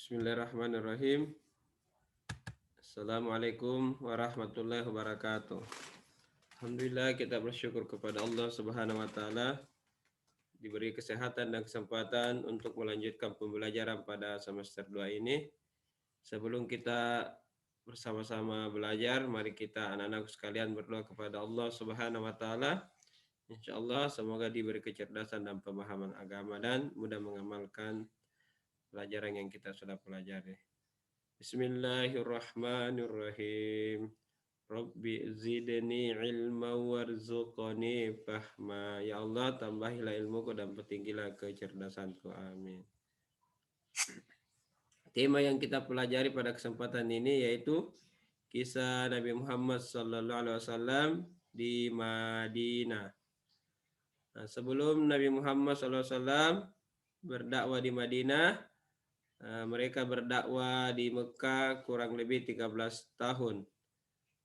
Bismillahirrahmanirrahim. Assalamualaikum warahmatullahi wabarakatuh. Alhamdulillah kita bersyukur kepada Allah Subhanahu wa taala diberi kesehatan dan kesempatan untuk melanjutkan pembelajaran pada semester 2 ini. Sebelum kita bersama-sama belajar, mari kita anak-anak sekalian berdoa kepada Allah Subhanahu wa taala. Insyaallah semoga diberi kecerdasan dan pemahaman agama dan mudah mengamalkan pelajaran yang kita sudah pelajari. Bismillahirrahmanirrahim. Rabbi zidni ilma warzuqni fahma. Ya Allah, tambahilah ilmuku dan pertinggilah kecerdasanku. Amin. Tema yang kita pelajari pada kesempatan ini yaitu kisah Nabi Muhammad SAW di Madinah. Nah, sebelum Nabi Muhammad SAW berdakwah di Madinah, mereka berdakwah di Mekah kurang lebih 13 tahun.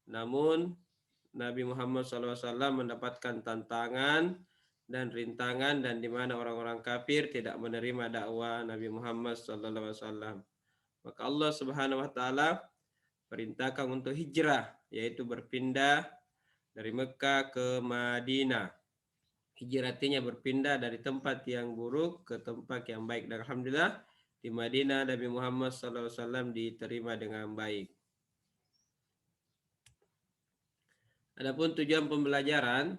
Namun Nabi Muhammad SAW mendapatkan tantangan dan rintangan dan di mana orang-orang kafir tidak menerima dakwah Nabi Muhammad SAW. Maka Allah Subhanahu wa taala perintahkan untuk hijrah, yaitu berpindah dari Mekah ke Madinah. Hijrah artinya berpindah dari tempat yang buruk ke tempat yang baik. Dan alhamdulillah di Madinah Nabi Muhammad SAW diterima dengan baik. Adapun tujuan pembelajaran,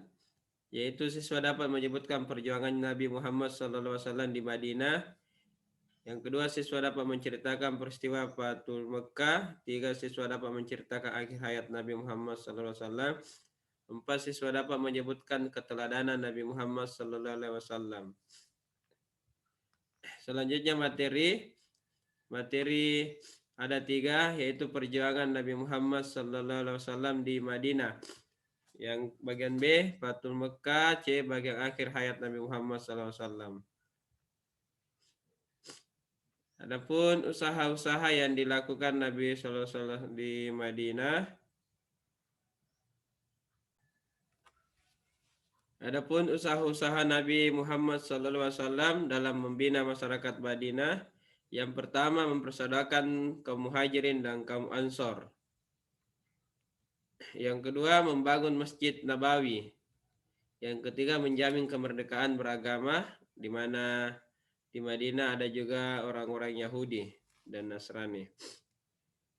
yaitu siswa dapat menyebutkan perjuangan Nabi Muhammad SAW di Madinah. Yang kedua, siswa dapat menceritakan peristiwa Fathul Mekah. Tiga, siswa dapat menceritakan akhir hayat Nabi Muhammad SAW. Empat, siswa dapat menyebutkan keteladanan Nabi Muhammad SAW. Selanjutnya materi ada tiga, yaitu perjuangan Nabi Muhammad SAW di Madinah. Yang bagian B, Fathul Mekah. C, bagian akhir hayat Nabi Muhammad SAW. Adapun usaha-usaha yang dilakukan Nabi SAW di Madinah. Adapun usaha-usaha Nabi Muhammad SAW dalam membina masyarakat Madinah. Yang pertama, mempersaudarkan kaum Muhajirin dan kaum Ansor. Yang kedua, membangun Masjid Nabawi. Yang ketiga, menjamin kemerdekaan beragama, di mana di Madinah ada juga orang-orang Yahudi dan Nasrani.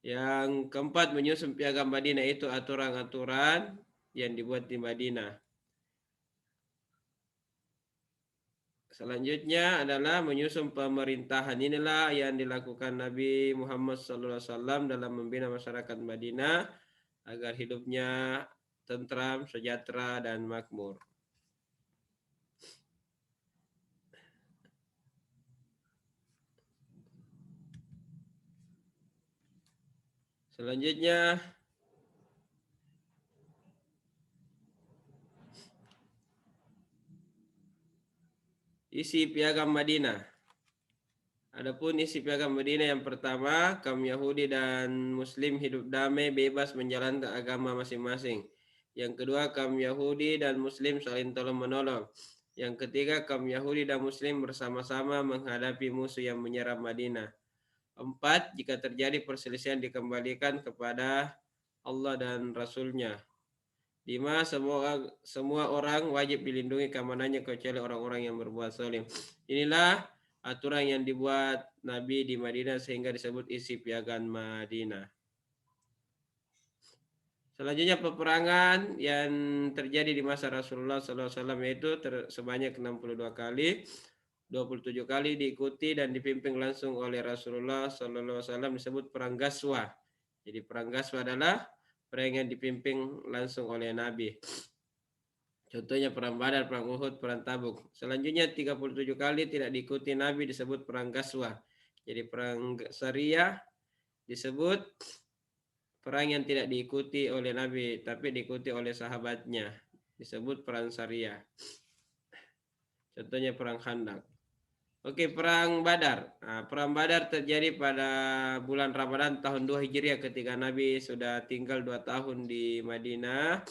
Yang keempat, menyusun piagam Madinah, itu aturan-aturan yang dibuat di Madinah. Selanjutnya adalah menyusun pemerintahan. Inilah yang dilakukan Nabi Muhammad SAW dalam membina masyarakat Madinah agar hidupnya tentram, sejahtera, dan makmur. Selanjutnya, isi piagam Madinah. Adapun isi piagam Madinah yang pertama, kaum Yahudi dan Muslim hidup damai, bebas menjalankan agama masing-masing. Yang kedua, kaum Yahudi dan Muslim saling tolong-menolong. Yang ketiga, kaum Yahudi dan Muslim bersama-sama menghadapi musuh yang menyerang Madinah. 4, jika terjadi perselisihan dikembalikan kepada Allah dan Rasul-Nya. 5, semua orang wajib dilindungi keamanannya kecuali orang-orang yang berbuat zalim. Inilah aturan yang dibuat Nabi di Madinah sehingga disebut isi piagam Madinah. Selanjutnya peperangan yang terjadi di masa Rasulullah SAW yaitu sebanyak 62 kali. 27 kali diikuti dan dipimpin langsung oleh Rasulullah SAW disebut perang Ghazwah. Jadi perang Ghazwah adalah perang yang dipimpin langsung oleh Nabi. Contohnya perang Badar, perang Uhud, perang Tabuk. Selanjutnya 37 kali tidak diikuti Nabi disebut perang Ghazwah. Jadi perang Sariyah disebut perang yang tidak diikuti oleh Nabi tapi diikuti oleh sahabatnya. Disebut perang Sariyah. Contohnya perang Khandaq. Oke, perang Badar. Nah, perang Badar terjadi pada bulan Ramadan tahun 2 Hijriah ketika Nabi sudah tinggal 2 tahun di Madinah.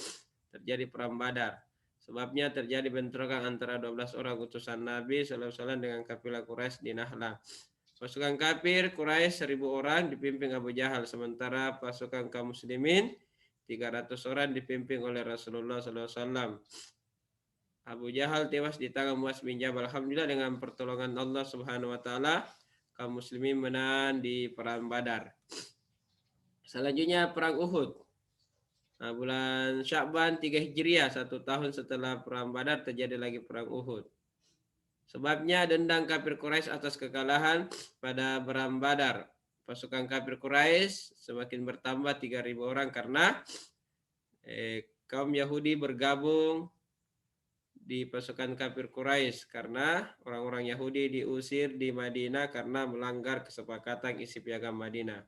Terjadi perang Badar. Sebabnya terjadi bentrokan antara 12 orang utusan Nabi SAW dengan kafilah Quraisy di Nahla. Pasukan kafir Quraisy 1.000 orang dipimpin Abu Jahal, sementara pasukan kaum muslimin 300 orang dipimpin oleh Rasulullah SAW. Abu Jahal tewas di tangan Muaz bin Jabal. Alhamdulillah dengan pertolongan Allah Subhanahu wa taala kaum muslimin menang di perang Badar. Selanjutnya perang Uhud. Nah, bulan Sya'ban 3 Hijriah, 1 tahun setelah perang Badar terjadi lagi perang Uhud. Sebabnya dendam kafir Quraisy atas kekalahan pada perang Badar. Pasukan kafir Quraisy semakin bertambah 3.000 orang karena kaum Yahudi bergabung di pasukan kafir Quraisy karena orang-orang Yahudi diusir di Madinah karena melanggar kesepakatan isi piagam Madinah.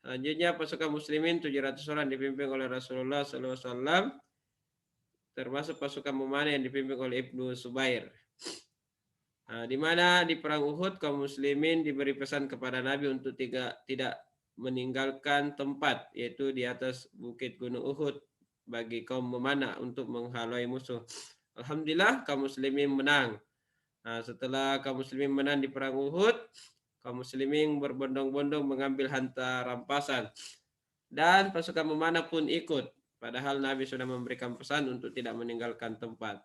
Selanjutnya pasukan muslimin 700 orang dipimpin oleh Rasulullah SAW, termasuk pasukan Mumanah yang dipimpin oleh Ibnu Subair. Nah, di mana di perang Uhud kaum muslimin diberi pesan kepada Nabi untuk tidak meninggalkan tempat, yaitu di atas bukit Gunung Uhud bagi kaum memanah untuk menghalau musuh. Alhamdulillah kaum muslimin menang. Nah, setelah kaum muslimin menang di perang Uhud, kaum muslimin berbondong-bondong mengambil harta rampasan dan pasukan memanah pun ikut. Padahal Nabi sudah memberikan pesan untuk tidak meninggalkan tempat.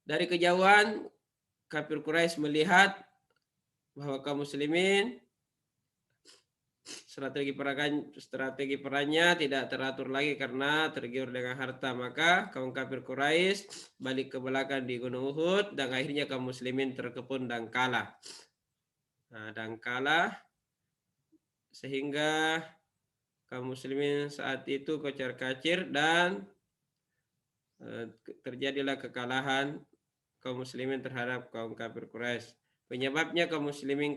Dari kejauhan kafir Quraisy melihat bahwa kaum muslimin strategi perangnya tidak teratur lagi karena tergiur dengan harta. Maka kaum kafir Quraisy balik ke belakang di Gunung Uhud dan akhirnya kaum muslimin terkepung dan kalah. Sehingga kaum muslimin saat itu kocar-kacir dan terjadilah kekalahan kaum muslimin terhadap kaum kafir Quraisy. Penyebabnya kaum muslimin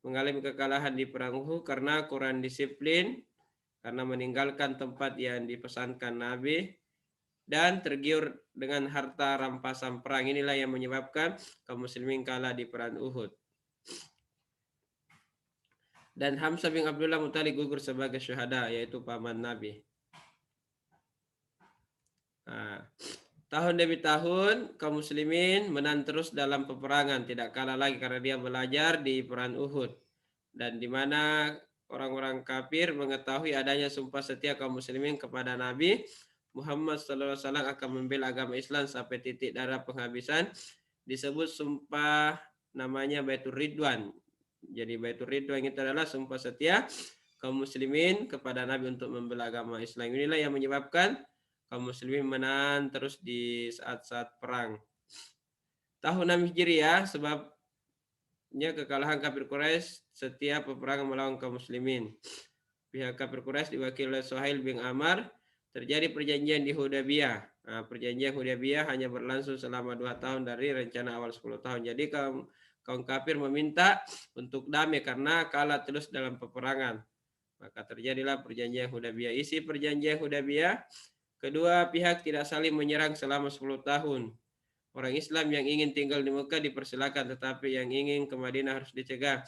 mengalami kekalahan di perang Uhud karena kurang disiplin, karena meninggalkan tempat yang dipesankan Nabi, dan tergiur dengan harta rampasan perang. Inilah yang menyebabkan kaum muslimin kalah di perang Uhud. Dan Hamzah bin Abdullah Muttalib gugur sebagai syuhada, yaitu paman Nabi. Nah, tahun demi tahun kaum muslimin menang terus dalam peperangan, tidak kalah lagi karena dia belajar di perang Uhud, dan di mana orang-orang kafir mengetahui adanya sumpah setia kaum muslimin kepada Nabi Muhammad SAW akan membela agama Islam sampai titik darah penghabisan. Disebut sumpah namanya Baitur Ridwan. Jadi Baitur Ridwan itu adalah sumpah setia kaum muslimin kepada Nabi untuk membela agama Islam. Inilah yang menyebabkan kaum muslimin menang terus di saat-saat perang. Tahun 6 Hijriah, sebabnya kekalahan kafir Quraisy setiap peperangan melawan kaum muslimin. Pihak kafir Quraisy diwakili oleh Suhail bin Amr. Terjadi perjanjian di Hudaybiyah. Nah, perjanjian Hudaybiyah hanya berlangsung selama 2 tahun dari rencana awal 10 tahun. Jadi kaum kafir meminta untuk damai karena kalah terus dalam peperangan. Maka terjadilah perjanjian Hudaybiyah. Isi perjanjian Hudaybiyah, kedua pihak tidak saling menyerang selama 10 tahun. Orang Islam yang ingin tinggal di Mekah dipersilakan, tetapi yang ingin ke Madinah harus dicegah.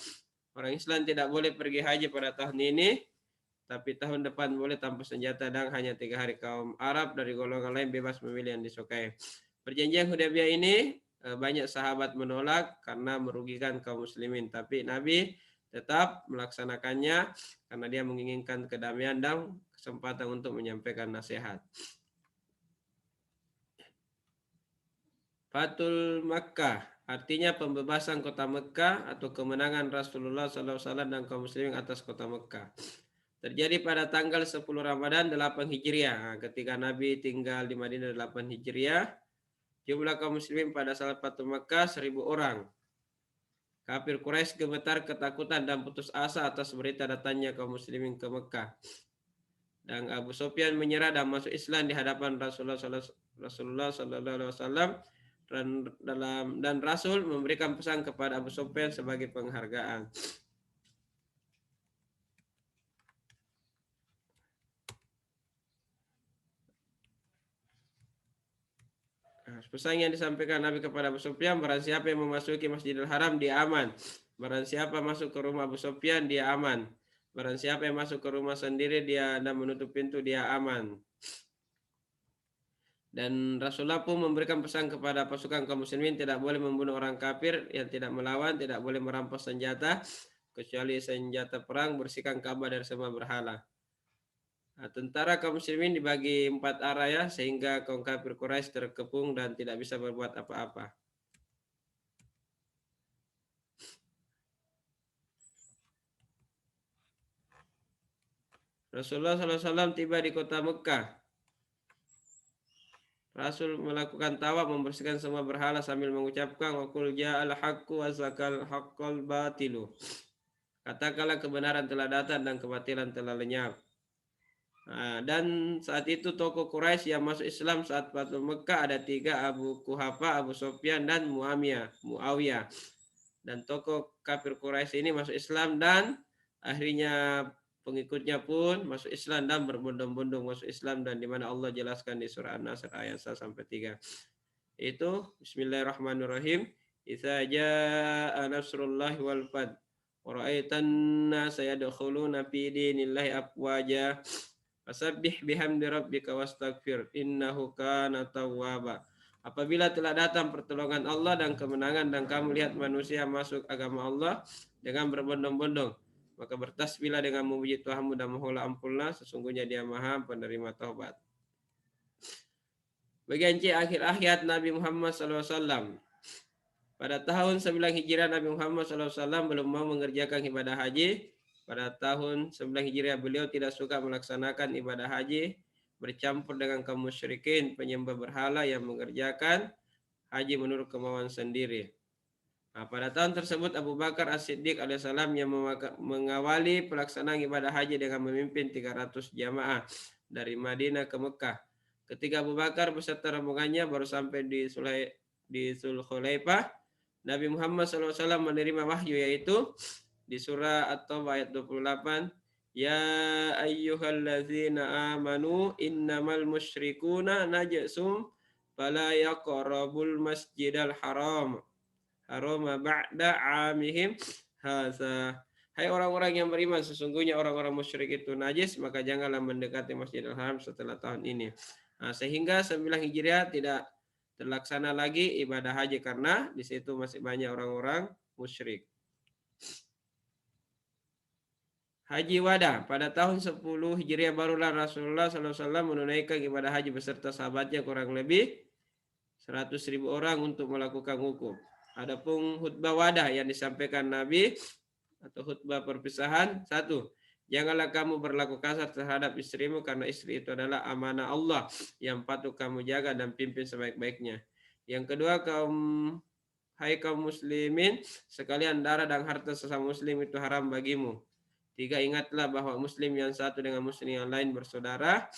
Orang Islam tidak boleh pergi haji pada tahun ini, tapi tahun depan boleh tanpa senjata dan hanya 3 hari. Kaum Arab dari golongan lain bebas memilih yang disukai. Perjanjian Hudaybiyah ini banyak sahabat menolak karena merugikan kaum muslimin, tapi Nabi tetap melaksanakannya karena dia menginginkan kedamaian dan kesempatan untuk menyampaikan nasihat. Fathul Makkah artinya pembebasan kota Mekah atau kemenangan Rasulullah SAW dan kaum muslimin atas kota Mekah. Terjadi pada tanggal 10 Ramadan 8 Hijriah. Ketika Nabi tinggal di Madinah 8 Hijriah, jumlah kaum muslimin pada saat Fathul Makkah 1.000 orang. Kafir Quraisy gemetar ketakutan dan putus asa atas berita datangnya kaum muslimin ke Mekah. Dan Abu Sufyan menyerah dan masuk Islam di hadapan Rasulullah SAW, dan Rasul memberikan pesan kepada Abu Sufyan sebagai penghargaan. Pesan yang disampaikan Nabi kepada Abu Sufyan, barang siapa yang memasuki Masjidil Haram dia aman. Barang siapa masuk ke rumah Abu Sufyan dia aman. Barang siapa yang masuk ke rumah sendiri dia dan menutup pintu dia aman. Dan Rasulullah pun memberikan pesan kepada pasukan kaum muslimin tidak boleh membunuh orang kafir yang tidak melawan, tidak boleh merampas senjata kecuali senjata perang, bersihkan Ka'bah dari semua berhala. Nah, tentara kaum muslimin dibagi 4 arah ya, sehingga kaum kafir Quraisy terkepung dan tidak bisa berbuat apa-apa. Rasulullah SAW tiba di kota Mekah. Rasul melakukan tawaf, membersihkan semua berhala sambil mengucapkan wa qul ja'al haqqu wa zakal haqqal batilu. Katakanlah kebenaran telah datang dan kebatilan telah lenyap. Nah, dan saat itu tokoh Quraisy yang masuk Islam saat Fathul Mekah ada 3, Abu Kuhafa, Abu Sufyan, dan Muawiyah. Dan tokoh kafir Quraisy ini masuk Islam dan akhirnya pengikutnya pun masuk Islam dan berbondong-bondong masuk Islam, dan di mana Allah jelaskan di surah An-Nasr ayat 1 sampai 3. Itu Bismillahirrahmanirrahim. Idza jaa nasrullahi wal fath wa ra'aitan nasa yadkhuluna fi dinillahi afwaja fasabbih bihamdi rabbika wastaghfir innahu kana tawwaba. Apabila telah datang pertolongan Allah dan kemenangan dan kamu lihat manusia masuk agama Allah dengan berbondong-bondong, maka bertasbihlah dengan memuji Tuhanmu dan mohonlah ampunlah, sesungguhnya Dia Maha penerima taubat. Bagian C, akhir hayat Nabi Muhammad SAW. Pada tahun 9 Hijriah Nabi Muhammad SAW belum mau mengerjakan ibadah haji. Pada tahun 9 Hijriah beliau tidak suka melaksanakan ibadah haji, bercampur dengan kaum musyrikin penyembah berhala yang mengerjakan haji menurut kemauan sendiri. Nah, pada tahun tersebut Abu Bakar As-Siddiq alaihissalam yang mengawali pelaksanaan ibadah haji dengan memimpin 300 jamaah dari Madinah ke Mekah. Ketika Abu Bakar beserta rombongannya baru sampai di Zulhulaifah, Nabi Muhammad SAW menerima wahyu, yaitu di surah At-Taubah ayat 28, Ya ayyuhallazina amanu innamal musyrikuna najasum fala yaqrabul masjidal haram ba'da amihim haza. Hai orang-orang yang beriman, sesungguhnya orang-orang musyrik itu najis, maka janganlah mendekati Masjidil Haram setelah tahun ini. Nah, sehingga 9 Hijriah tidak terlaksana lagi ibadah haji karena di situ masih banyak orang-orang musyrik. Haji wada, pada tahun 10 Hijriah barulah Rasulullah SAW menunaikan ibadah haji beserta sahabatnya kurang lebih 100.000 orang untuk melakukan wukuf. Adapun khutbah wada yang disampaikan Nabi atau khutbah perpisahan, 1. Janganlah kamu berlaku kasar terhadap istrimu karena istri itu adalah amanah Allah yang patut kamu jaga dan pimpin sebaik-baiknya. Yang kedua, hai kaum muslimin sekalian, darah dan harta sesama muslim itu haram bagimu. 3. Ingatlah bahwa muslim yang satu dengan muslim yang lain bersaudara.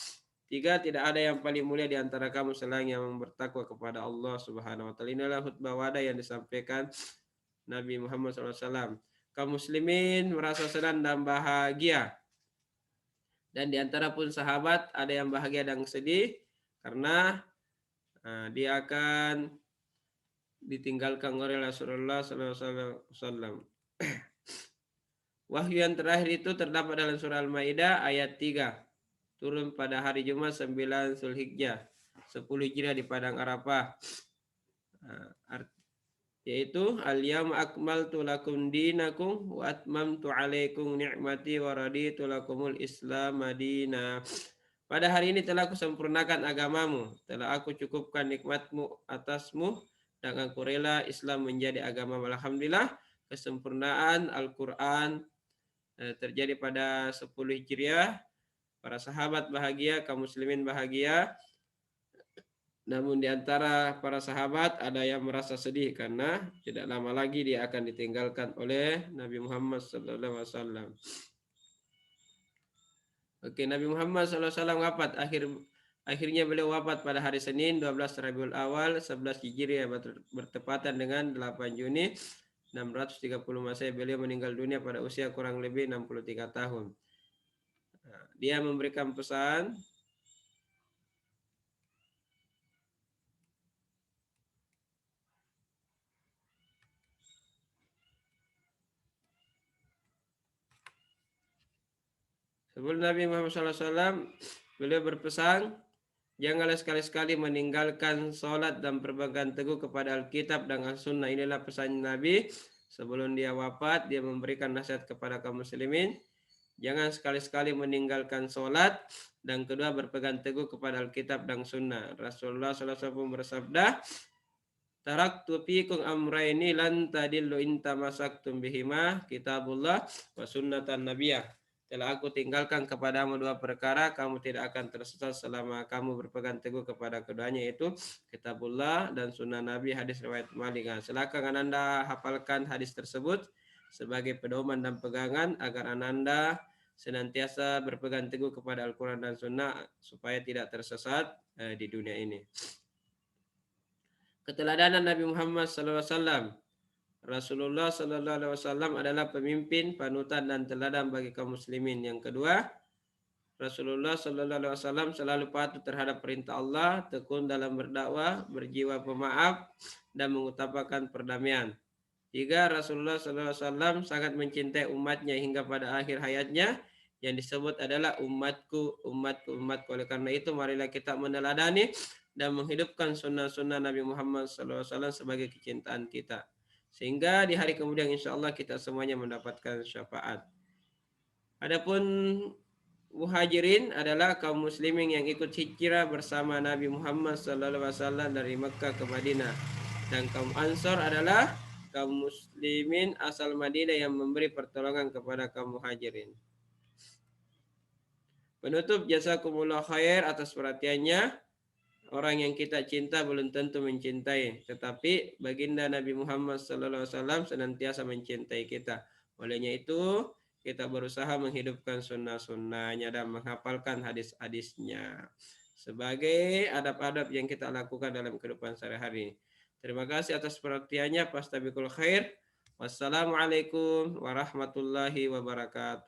3. Tidak ada yang paling mulia di antara kamu selain yang bertakwa kepada Allah Subhanahu wa taala. Inilah khutbah wada yang disampaikan Nabi Muhammad SAW. Kaum muslimin merasa senang dan bahagia. Dan di antara pun sahabat ada yang bahagia dan sedih karena dia akan ditinggalkan oleh Rasulullah SAW. Wahyu yang terakhir itu terdapat dalam surah Al-Maidah ayat 3. Turun pada hari Jumat 9 Zulhijjah 10 Hijriah di Padang Arafah. Yaitu al-yawma akmaltu lakum dinakum wa atmamtu alaikum ni'mati wa raditu lakumul Islam madina. Pada hari ini telah aku sempurnakan agamamu, telah aku cukupkan nikmatmu atasmu, dan aku rela Islam menjadi agama. Alhamdulillah, kesempurnaan Al-Quran terjadi pada 10 Hijriah. Para sahabat bahagia, kaum muslimin bahagia. Namun di antara para sahabat ada yang merasa sedih karena tidak lama lagi dia akan ditinggalkan oleh Nabi Muhammad SAW. Oke, Nabi Muhammad SAW wafat. Akhirnya beliau wafat pada hari Senin 12 Rabiul Awal 11 Hijriah bertepatan dengan 8 Juni 630 Masehi. Beliau meninggal dunia pada usia kurang lebih 63 tahun. Dia memberikan pesan, sebelum Nabi Muhammad SAW, beliau berpesan, Janganlah sekali-sekali meninggalkan sholat dan berpegang teguh kepada Alkitab dan As-Sunnah. Inilah pesan Nabi sebelum dia wafat. Dia memberikan nasihat kepada kaum muslimin. Jangan sekali-sekali meninggalkan sholat. Dan kedua berpegang teguh kepada Alkitab dan Sunnah. Rasulullah SAW bersabda, taraktu fikum amraini lan tadillu in tamasaktum bihima kitabullah wa sunnatan nabiyah. Telah aku tinggalkan kepadamu dua perkara, kamu tidak akan tersesat selama kamu berpegang teguh kepada keduanya, yaitu kitabullah dan sunnah Nabi. Hadis riwayat Malik. Silakan Anda hafalkan hadis tersebut sebagai pedoman dan pegangan agar Anda senantiasa berpegang teguh kepada Al-Quran dan Sunnah supaya tidak tersesat di dunia ini. Keteladanan Nabi Muhammad SAW. Rasulullah SAW adalah pemimpin, panutan, dan teladan bagi kaum muslimin. Yang kedua, Rasulullah SAW selalu patuh terhadap perintah Allah, tekun dalam berdakwah, berjiwa pemaaf, dan mengutamakan perdamaian. Tiga, Rasulullah SAW sangat mencintai umatnya hingga pada akhir hayatnya, yang disebut adalah umatku, umatku, umatku. Oleh karena itu, marilah kita meneladani dan menghidupkan sunnah-sunnah Nabi Muhammad SAW sebagai kecintaan kita. Sehingga di hari kemudian insya Allah kita semuanya mendapatkan syafaat. Adapun muhajirin adalah kaum muslimin yang ikut hijrah bersama Nabi Muhammad SAW dari Mekah ke Madinah. Dan kaum Ansor adalah kaum muslimin asal Madinah yang memberi pertolongan kepada kaum muhajirin. Penutup, jazakumullah khair atas perhatiannya. Orang yang kita cinta belum tentu mencintai, tetapi baginda Nabi Muhammad SAW senantiasa mencintai kita. Olehnya itu, kita berusaha menghidupkan sunnah-sunnahnya dan menghafalkan hadis-hadisnya sebagai adab-adab yang kita lakukan dalam kehidupan sehari-hari. Terima kasih atas perhatiannya. Fastabiqul khair. Wassalamualaikum warahmatullahi wabarakatuh.